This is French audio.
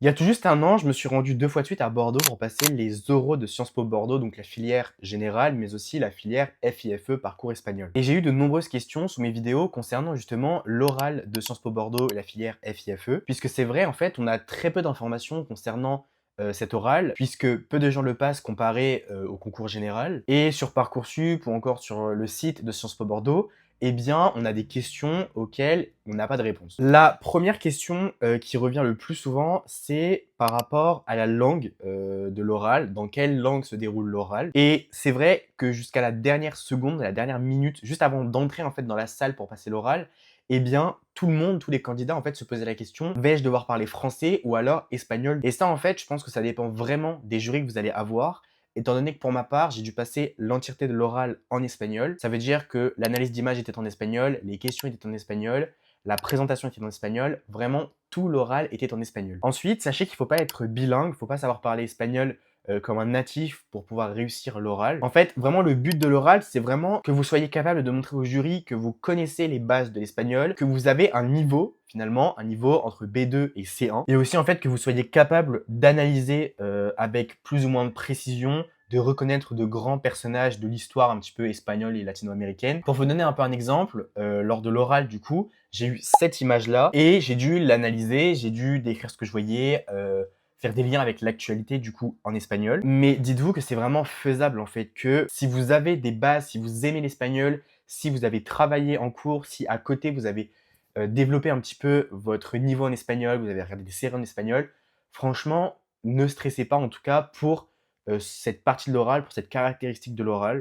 Il y a tout juste un an, je me suis rendu 2 fois de suite à Bordeaux pour passer les oraux de Sciences Po Bordeaux, donc la filière générale, mais aussi la filière FIFE, parcours espagnol. Et j'ai eu de nombreuses questions sous mes vidéos concernant justement l'oral de Sciences Po Bordeaux et la filière FIFE, puisque c'est vrai, en fait, on a très peu d'informations concernant cet oral, puisque peu de gens le passent comparé au concours général. Et sur Parcoursup ou encore sur le site de Sciences Po Bordeaux, eh bien, on a des questions auxquelles on n'a pas de réponse. La première question qui revient le plus souvent, c'est par rapport à la langue de l'oral, dans quelle langue se déroule l'oral. Et c'est vrai que jusqu'à la dernière seconde, la dernière minute, juste avant d'entrer en fait dans la salle pour passer l'oral, eh bien, tout le monde, tous les candidats en fait se posaient la question, vais-je devoir parler français ou alors espagnol? Et ça en fait, je pense que ça dépend vraiment des jurys que vous allez avoir. Étant donné que pour ma part, j'ai dû passer l'entièreté de l'oral en espagnol, ça veut dire que l'analyse d'image était en espagnol, les questions étaient en espagnol, la présentation était en espagnol, vraiment tout l'oral était en espagnol. Ensuite, sachez qu'il ne faut pas être bilingue, il ne faut pas savoir parler espagnol comme un natif pour pouvoir réussir l'oral. En fait, vraiment le but de l'oral, c'est vraiment que vous soyez capable de montrer au jury que vous connaissez les bases de l'espagnol, que vous avez un niveau, finalement, un niveau entre B2 et C1, et aussi en fait que vous soyez capable d'analyser avec plus ou moins de précision, de reconnaître de grands personnages de l'histoire un petit peu espagnole et latino-américaine. Pour vous donner un peu un exemple, lors de l'oral du coup, j'ai eu cette image-là et j'ai dû l'analyser, j'ai dû décrire ce que je voyais, faire des liens avec l'actualité du coup en espagnol. Mais dites-vous que c'est vraiment faisable en fait, que si vous avez des bases, si vous aimez l'espagnol, si vous avez travaillé en cours, si à côté vous avez développé un petit peu votre niveau en espagnol, vous avez regardé des séries en espagnol, franchement, ne stressez pas en tout cas pour cette partie de l'oral, pour cette caractéristique de l'oral.